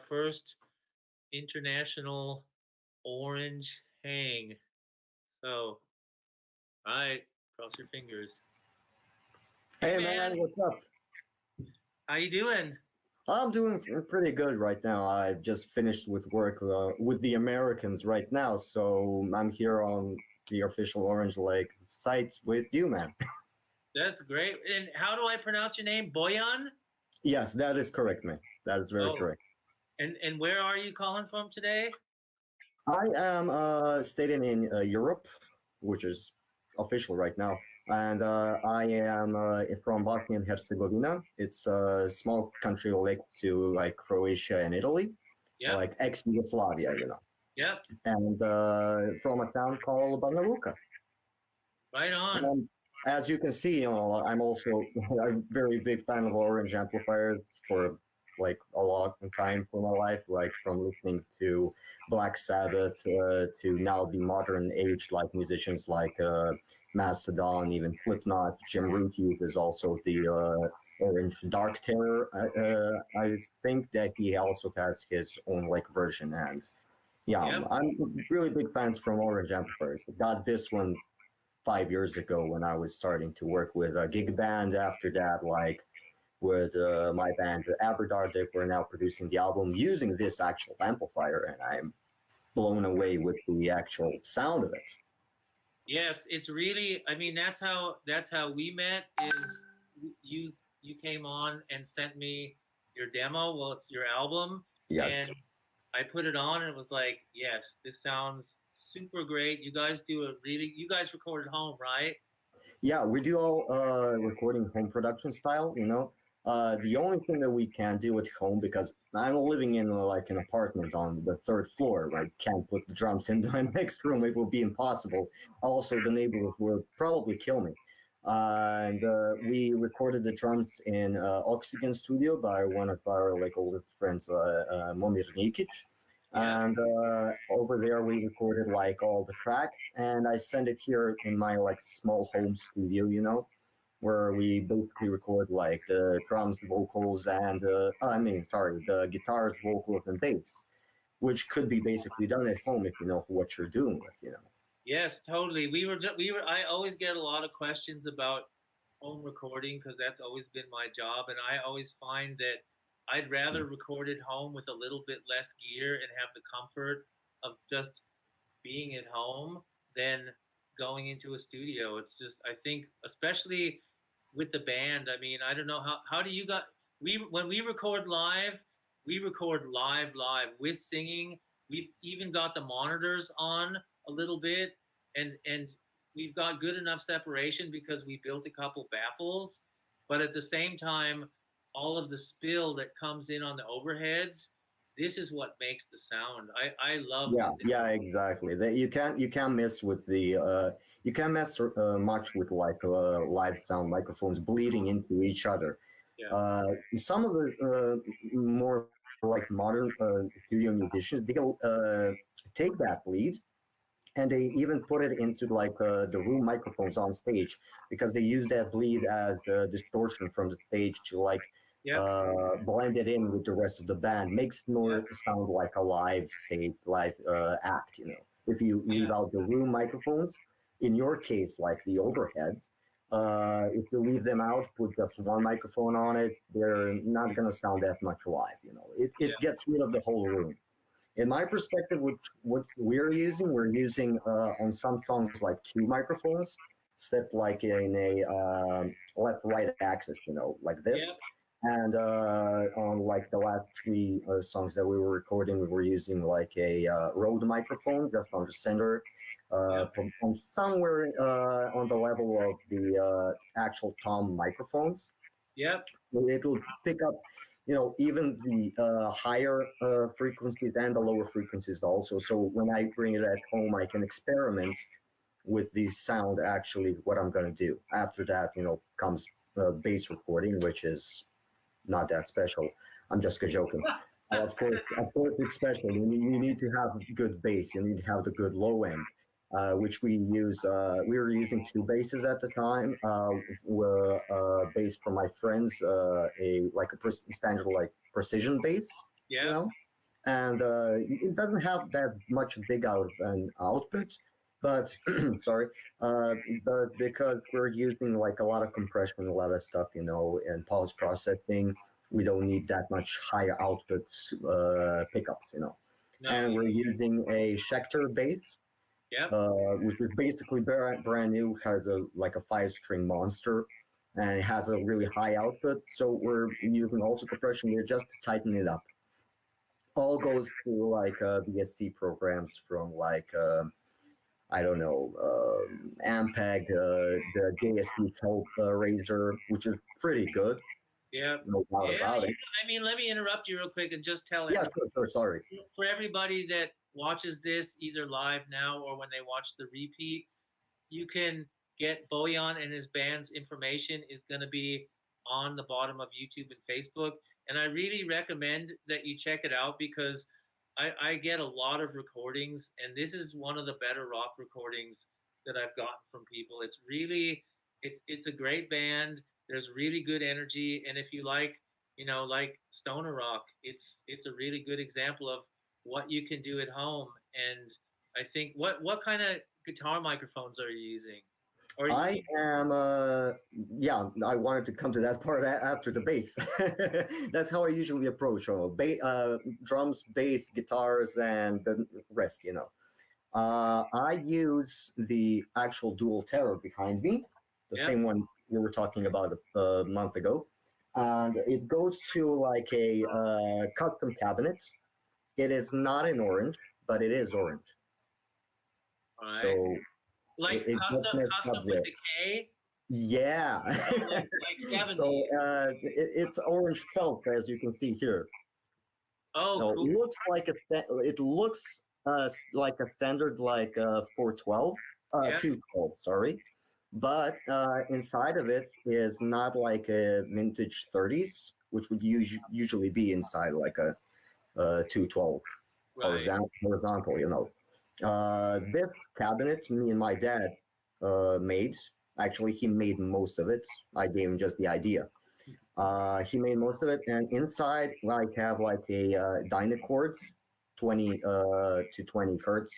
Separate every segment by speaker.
Speaker 1: first international orange hang. So, all right, cross your fingers. Hey,
Speaker 2: Hey man,
Speaker 1: man,
Speaker 2: what's up?
Speaker 1: how you doing?
Speaker 2: I'm doing pretty good right now. I just finished with work with the Americans right now, so I'm here on the official Orange Lake site with you, man.
Speaker 1: That's great. And how do I pronounce your name? Boyan?
Speaker 2: Yes, that is correct, man. That is very
Speaker 1: Oh,
Speaker 2: correct.
Speaker 1: and where are you calling from today?
Speaker 2: I am staying in Europe, which is official right now, and I am from Bosnia and Herzegovina. It's a small country next to like Croatia and Italy,
Speaker 1: Yep,
Speaker 2: like ex-Yugoslavia.
Speaker 1: yep,
Speaker 2: And from a town called Banja Luka.
Speaker 1: right on.
Speaker 2: And as you can see, I'm also a very big fan of orange amplifiers for like a lot of time for my life, like from listening to Black Sabbath to now the modern age like musicians like Mastodon, even Slipknot. Jim Root uses also the orange Dark Terror. I think that he also has his own like version, and yeah,
Speaker 1: Yep.
Speaker 2: I'm really big fans from Orange Amplifiers. I got this one 5 years ago when I was starting to work with a gig band. After that, like with my band Aberdar, they were now producing the album using this actual amplifier, and I'm blown away with the actual sound of it.
Speaker 1: Yes, it's really. I mean, that's how we met. Is you you came on and sent me your demo. Well, it's your album,
Speaker 2: Yes.
Speaker 1: and I put it on, and it was like, yes, this sounds super great. You guys do a really. You guys record at home, right?
Speaker 2: Yeah, we do all recording home production style. The only thing that we can do at home, because I'm living in like an apartment on the third floor, where I can't put the drums in the next room. It will be impossible. Also, the neighbors will probably kill me. And we recorded the drums in Oxygen Studio by one of our like oldest friends, Momir Nikic.
Speaker 1: Yeah.
Speaker 2: And over there we recorded like all the tracks, and I sent it here in my like small home studio, where we basically record like the drums, vocals, and the guitars, vocals, and bass, which could be basically done at home if you know what you're doing with.
Speaker 1: Yes, totally. We were. I always get a lot of questions about home recording because that's always been my job, and I always find that I'd rather record at home with a little bit less gear and have the comfort of just being at home than going into a studio. It's just I think especially with the band. I mean, I don't know how do you got we when we record live with singing. We've even got the monitors on a little bit, and we've got good enough separation because we built a couple baffles, but at the same time all of the spill that comes in on the overheads, this is what makes the sound. I love
Speaker 2: Yeah,
Speaker 1: that.
Speaker 2: yeah, exactly. That you can't mess with the you can't mess much with like live sound microphones bleeding into each other.
Speaker 1: Yeah.
Speaker 2: Some of the more like modern studio musicians, they'll take that bleed and they even put it into like the room microphones on stage because they use that bleed as distortion from the stage to like
Speaker 1: Yep.
Speaker 2: blend it in with the rest of the band, makes it
Speaker 1: Yep.
Speaker 2: more sound like a live stage, live act. If you leave
Speaker 1: Yeah.
Speaker 2: out the room microphones, in your case, like the overheads, if you leave them out, put just one microphone on it, they're not gonna sound that much live. It
Speaker 1: Yeah.
Speaker 2: gets rid of the whole room. In my perspective, what we're using on some songs like two microphones, set like in a left-right axis, like this.
Speaker 1: Yep.
Speaker 2: And on like the last three songs that we were recording, we were using like a Rode microphone just on the center,
Speaker 1: Yep.
Speaker 2: from somewhere on the level of the actual tom microphones.
Speaker 1: Yep.
Speaker 2: It will pick up, even the higher frequencies and the lower frequencies also. So when I bring it at home, I can experiment with the sound. Actually, what I'm going to do after that, comes bass recording, which is not that special. I'm just joking. Of course, it's special. You need to have good bass. You need to have the good low end, which we use. We were using two basses at the time. Were bass from my friends, a like a standard like precision bass, you
Speaker 1: Yep.
Speaker 2: know. and it doesn't have that much big out an output, but sorry, uh, but because we're using like a lot of compression, a lot of stuff, and post processing, we don't need that much higher output pickups,
Speaker 1: No.
Speaker 2: and we're using a Schecter bass,
Speaker 1: Yep.
Speaker 2: which is basically brand new, has a like a 5-string monster, and it has a really high output. So we're using also compression here just to tighten it up. All goes through like VST programs from like I don't know, Ampeg, the JSD Help Razor, which is pretty good,
Speaker 1: Yep.
Speaker 2: no doubt
Speaker 1: Yeah.
Speaker 2: about it.
Speaker 1: I mean, let me interrupt you real quick and just tell
Speaker 2: Yeah,
Speaker 1: everybody,
Speaker 2: sure, sorry.
Speaker 1: for everybody that watches this either live now or when they watch the repeat, you can get Bojan and his band's information is going to be on the bottom of YouTube and Facebook. And I really recommend that you check it out because I get a lot of recordings, and this is one of the better rock recordings that I've gotten from people. It's really, it's a great band. There's really good energy, and if you like stoner rock, it's a really good example of what you can do at home. And I think what kind of guitar microphones are you using? Or
Speaker 2: I am, yeah, I wanted to come to that part after the bass. That's how I usually approach drums, bass, guitars, and the rest. I use the actual dual terror behind me, the
Speaker 1: yeah,
Speaker 2: same one we were talking about a month ago. And it goes to like a custom cabinet. It is not in orange, but it is orange.
Speaker 1: all right.
Speaker 2: So
Speaker 1: Like
Speaker 2: it gets
Speaker 1: custom
Speaker 2: messed up
Speaker 1: custom with
Speaker 2: there.
Speaker 1: a K,
Speaker 2: Yeah.
Speaker 1: like
Speaker 2: So
Speaker 1: 70s.
Speaker 2: it's orange felt, as you can see here.
Speaker 1: Oh,
Speaker 2: No, it
Speaker 1: cool.
Speaker 2: looks like it looks like a standard like 412,
Speaker 1: Yeah,
Speaker 2: 212, sorry. But inside of it is not like a vintage 30s, which would usually be inside like a 212
Speaker 1: right.
Speaker 2: horizontal. This cabinet, me and my dad made. Actually, he made most of it. I gave him just the idea. He made most of it, and inside I have like a Dynacord 20 to 20 hertz,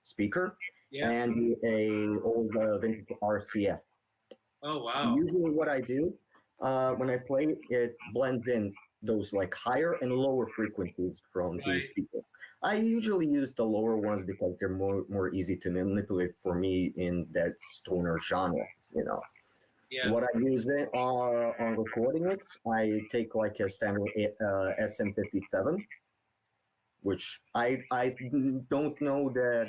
Speaker 2: speaker,
Speaker 1: Yeah.
Speaker 2: and a old vintage RCF.
Speaker 1: Oh, wow.
Speaker 2: Usually, what I do when I play, it blends in those like higher and lower frequencies from these
Speaker 1: Right.
Speaker 2: speakers. I usually use the lower ones because they're more easy to manipulate for me in that stoner genre.
Speaker 1: Yeah.
Speaker 2: What I use it on recording it, I take like a standard SM57, which I don't know that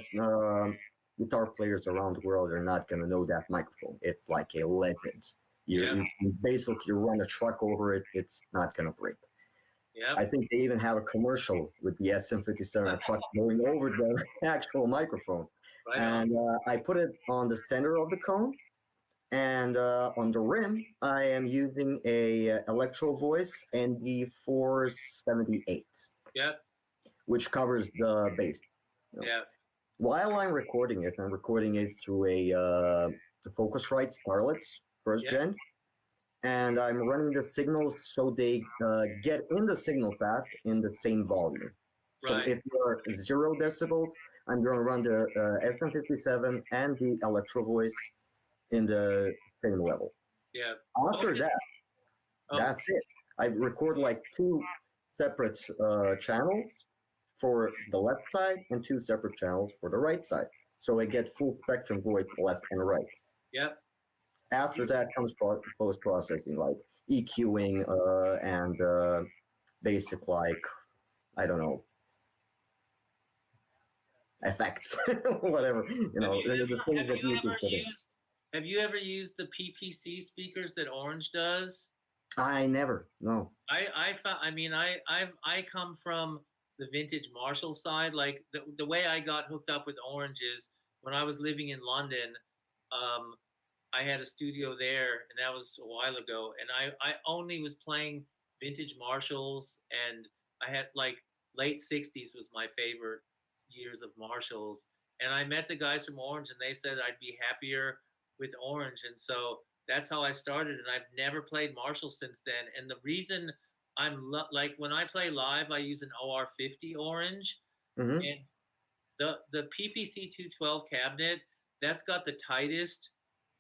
Speaker 2: guitar players around the world are not going to know that microphone. It's like a legend.
Speaker 1: Yeah.
Speaker 2: You basically run a truck over it, it's not going to break.
Speaker 1: Yeah.
Speaker 2: I think they even have a commercial with the SM57, a truck going over the actual microphone.
Speaker 1: Right on.
Speaker 2: And I put it on the center of the cone, and on the rim, I am using a Electro Voice ND478,
Speaker 1: Yep.
Speaker 2: which covers the bass.
Speaker 1: Yeah.
Speaker 2: While I'm recording it, I'm recording it through a Focusrite Starlet first
Speaker 1: Yeah.
Speaker 2: gen, and I'm running the signals so they get in the signal path in the same volume. So
Speaker 1: Right.
Speaker 2: if you're 0 decibels, I'm going to run the SM57 and the Electro Voice in the same level.
Speaker 1: Yeah.
Speaker 2: After
Speaker 1: Okay.
Speaker 2: that,
Speaker 1: Oh,
Speaker 2: that's it. I record like two separate channels for the left side and two separate channels for the right side. So I get full spectrum voice left and right.
Speaker 1: yep.
Speaker 2: After that comes post processing, like EQing and basic, like, I don't know, effects, whatever, the things that you could put in.
Speaker 1: Have you ever used the PPC speakers that Orange does?
Speaker 2: I never, no.
Speaker 1: I come from the vintage Marshall side. Like the way I got hooked up with Orange is when I was living in London. Um, I had a studio there, and that was a while ago. And I only was playing vintage Marshalls, and I had like late '60s was my favorite years of Marshalls. And I met the guys from Orange, and they said I'd be happier with Orange, and so that's how I started. And I've never played Marshall since then. And the reason like when I play live, I use an OR50 orange,
Speaker 2: Hmm.
Speaker 1: and the PPC 212 cabinet, that's got the tightest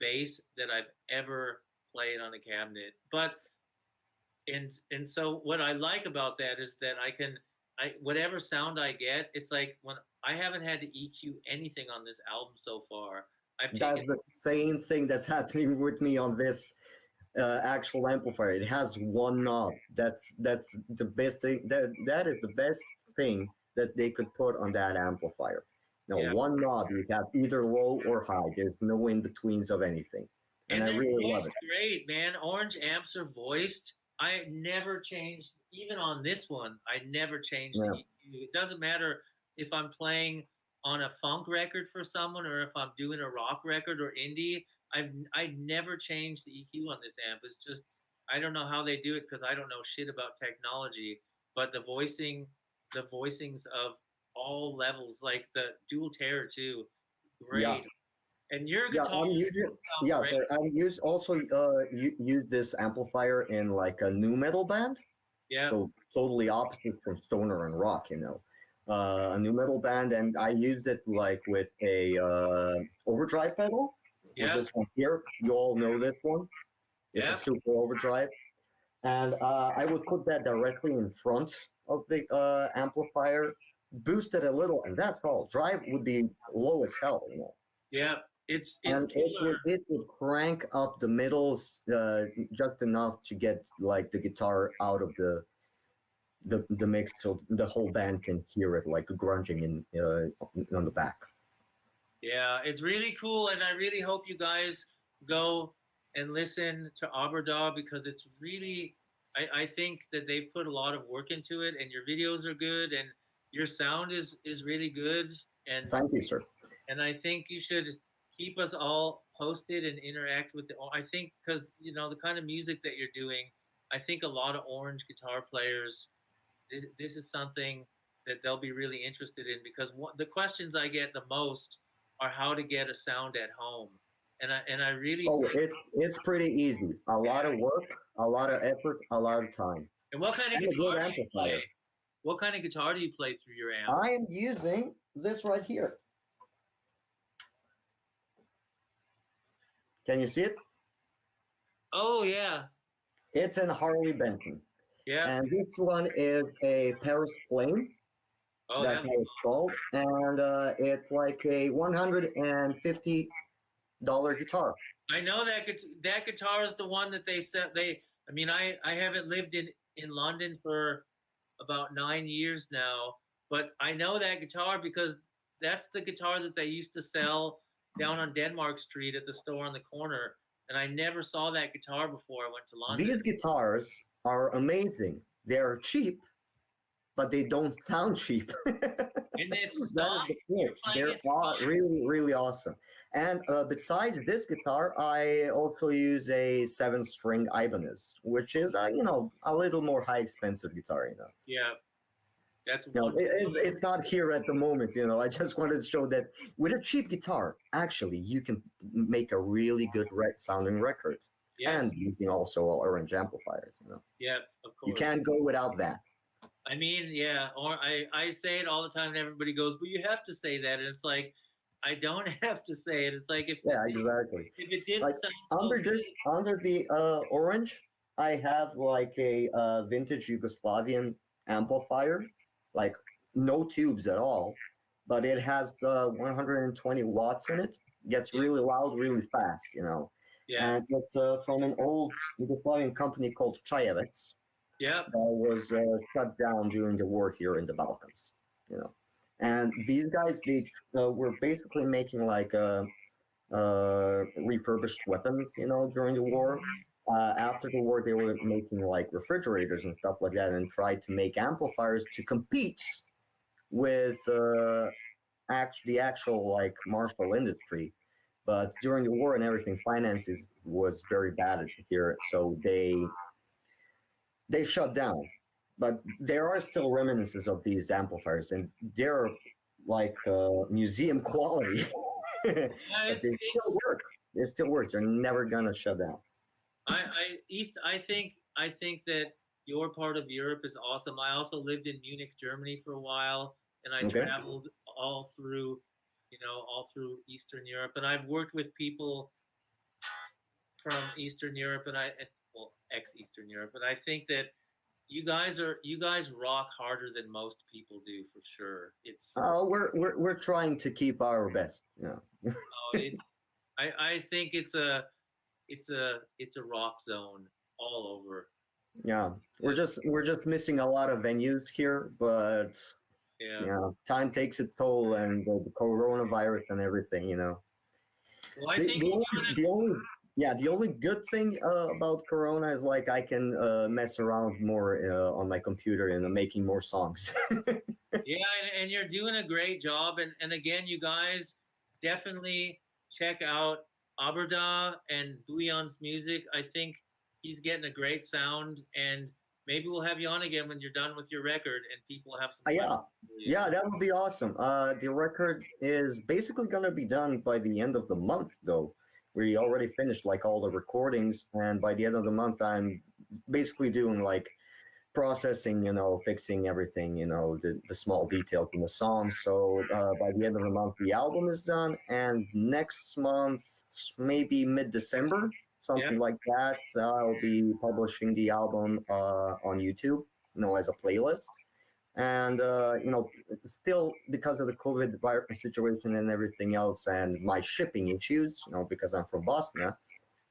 Speaker 1: bass that I've ever played on a cabinet. But and so what I like about that is that I whatever sound I get, it's like when I haven't had to EQ anything on this album so far. I've taken
Speaker 2: That's the same thing that's happening with me on this actual amplifier. It has one knob. That's the best thing. That is the best thing that they could put on that amplifier. No,
Speaker 1: yeah,
Speaker 2: one knob. You have either low or high. There's no in betweens of anything, and
Speaker 1: and
Speaker 2: I
Speaker 1: they're
Speaker 2: really love
Speaker 1: voiced
Speaker 2: it.
Speaker 1: great, man. Orange amps are voiced. I never changed, even on this one. I never changed the
Speaker 2: Yeah,
Speaker 1: EQ. It doesn't matter if I'm playing on a funk record for someone or if I'm doing a rock record or indie. I never changed the EQ on this amp. It's just I don't know how they do it because I don't know shit about technology. But the voicings of all levels, like the dual terror too,
Speaker 2: yeah,
Speaker 1: great. And your
Speaker 2: yeah.
Speaker 1: guitar
Speaker 2: I'm using.
Speaker 1: sound
Speaker 2: Yeah,
Speaker 1: great.
Speaker 2: so I use also use this amplifier in like a new metal band.
Speaker 1: Yeah,
Speaker 2: So totally opposite from stoner and rock, a new metal band, and I used it like with a overdrive pedal with
Speaker 1: yeah,
Speaker 2: this one here. You all know this one. It's a
Speaker 1: yeah.
Speaker 2: super overdrive, and I would put that directly in front of the amplifier, boost it a little, and that's all. Drive would be low as hell.
Speaker 1: Yeah, it's
Speaker 2: And it
Speaker 1: killer.
Speaker 2: would it would crank up the middles just enough to get like the guitar out of the mix so the whole band can hear it like grunging in on the back.
Speaker 1: Yeah, it's really cool, and I really hope you guys go and listen to Aberdar because it's really. I think that they've put a lot of work into it, and your videos are good, and your sound is really good,
Speaker 2: Thank you, sir.
Speaker 1: and I think you should keep us all posted and interact with the. I think because the kind of music that you're doing, I think a lot of orange guitar players. This is something that they'll be really interested in because the questions I get the most are how to get a sound at home, and I really
Speaker 2: Oh,
Speaker 1: think.
Speaker 2: it's pretty easy. A lot of work, a lot of effort, a lot of time,
Speaker 1: And what kind of
Speaker 2: and a good
Speaker 1: guitar do you play?
Speaker 2: amplifier.
Speaker 1: What kind of guitar do you play through your amp?
Speaker 2: I am using this right here. Can you see it?
Speaker 1: Oh yeah,
Speaker 2: It's an Harley Benton,
Speaker 1: yeah.
Speaker 2: and this one is a Paris Flame.
Speaker 1: Oh,
Speaker 2: That's
Speaker 1: that
Speaker 2: how it's called, and it's like a $150 guitar.
Speaker 1: I know that guitar is the one that they said they. I mean, I haven't lived in London for about 9 years now, but I know that guitar because that's the guitar that they used to sell down on Denmark Street at the store on the corner, and I never saw that guitar before I went to London.
Speaker 2: These guitars are amazing. They're cheap, but they don't sound cheap.
Speaker 1: And it's
Speaker 2: That
Speaker 1: stock.
Speaker 2: is the point.
Speaker 1: You're playing
Speaker 2: They're
Speaker 1: it stock.
Speaker 2: really, really awesome. And besides this guitar, I also use a seven-string Ibanez, which is, a little more high expensive guitar.
Speaker 1: Yeah, that's
Speaker 2: It's not here at the moment. I just wanted to show that with a cheap guitar, actually, you can make a really good sounding record.
Speaker 1: yes,
Speaker 2: And using also orange amplifiers.
Speaker 1: yeah, of
Speaker 2: You
Speaker 1: course.
Speaker 2: can't go without that.
Speaker 1: I mean, yeah, or I say it all the time, and everybody goes, "But you have to say that," and it's like I don't have to say it. It's like
Speaker 2: Yeah, exactly.
Speaker 1: if it didn't
Speaker 2: Like
Speaker 1: sound so
Speaker 2: under
Speaker 1: good,
Speaker 2: this, under the orange, I have like a vintage Yugoslavian amplifier, like no tubes at all, but it has 120 watts in it. Gets
Speaker 1: yeah,
Speaker 2: really loud, really fast.
Speaker 1: yeah,
Speaker 2: And it's from an old Yugoslavian company called Chayevets
Speaker 1: yeah,
Speaker 2: that was shut down during the war here in the Balkans. You know, and these guys they were basically making like refurbished weapons, during the war. After the war, they were making like refrigerators and stuff like that, and tried to make amplifiers to compete with the actual like martial industry. But during the war and everything, finances was very bad here, so they shut down. But there are still reminiscences of these amplifiers, and they're like museum quality.
Speaker 1: yeah.
Speaker 2: But they still work. They still work. They're never gonna shut down.
Speaker 1: I East. I think that your part of Europe is awesome. I also lived in Munich, Germany for a while, and I
Speaker 2: Okay.
Speaker 1: traveled all through, all through Eastern Europe. And I've worked with people from Eastern Europe, and well, ex-Eastern Europe. And I think that you guys rock harder than most people do for sure.
Speaker 2: We're trying to keep our best. Yeah.
Speaker 1: It's I think it's a rock zone all over.
Speaker 2: Yeah. We're just missing a lot of venues here, but
Speaker 1: Yeah.
Speaker 2: time takes its toll, and the coronavirus and everything.
Speaker 1: Well, I
Speaker 2: The
Speaker 1: think
Speaker 2: the only the only yeah the only good thing about Corona is like I can mess around more on my computer and making more songs.
Speaker 1: yeah, and you're doing a great job. And again, you guys definitely check out Aberdar and Bujan's music. I think he's getting a great sound, and maybe we'll have you on again when you're done with your record, and people have some questions
Speaker 2: Yeah,
Speaker 1: for you.
Speaker 2: yeah, that would be awesome. The record is basically gonna be done by the end of the month, though. We already finished like all the recordings, and by the end of the month, I'm basically doing like processing, fixing everything, the small details in the song. So by the end of the month, the album is done, and next month, maybe mid-December,
Speaker 1: Yeah,
Speaker 2: something like that, I'll be publishing the album on YouTube, as a playlist. And still because of the COVID virus situation and everything else, and my shipping issues, because I'm from Bosnia,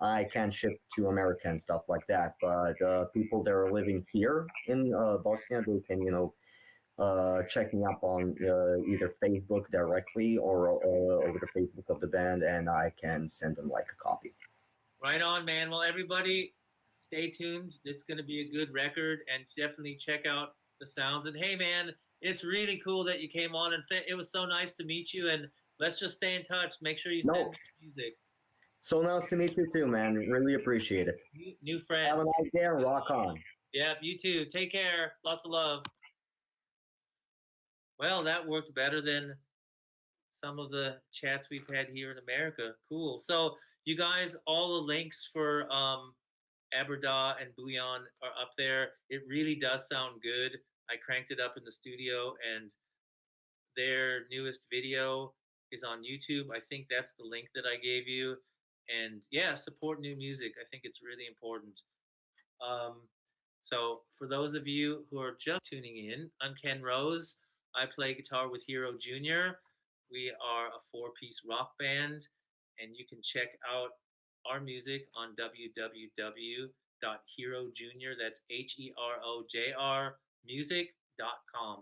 Speaker 2: I can ship to America and stuff like that. But people that are living here in Bosnia, they can, check me up on either Facebook directly or over the Facebook of the band, and I can send them like a copy.
Speaker 1: right on, man. Well, everybody, stay tuned. It's going to be a good record, and definitely check out the sounds. And hey, man, it's really cool that you came on, and it was so nice to meet you. And let's just stay in touch. Make sure you send
Speaker 2: No,
Speaker 1: me music.
Speaker 2: so nice to meet you too, man. Really appreciate it.
Speaker 1: New
Speaker 2: Have a
Speaker 1: friends.
Speaker 2: nice day and rock on.
Speaker 1: Yeah, you too. Take care. Lots of love. Well, that worked better than some of the chats we've had here in America. Cool. So, you guys, all the links for Aberdar and Bujan are up there. It really does sound good. I cranked it up in the studio, and their newest video is on YouTube. I think that's the link that I gave you. And yeah, support new music. I think it's really important. Um, so, for those of you who are just tuning in, I'm Ken Rose. I play guitar with HeroJr. We are a four-piece rock band, and you can check out our music on www.herojr. That's HeroJr music.com.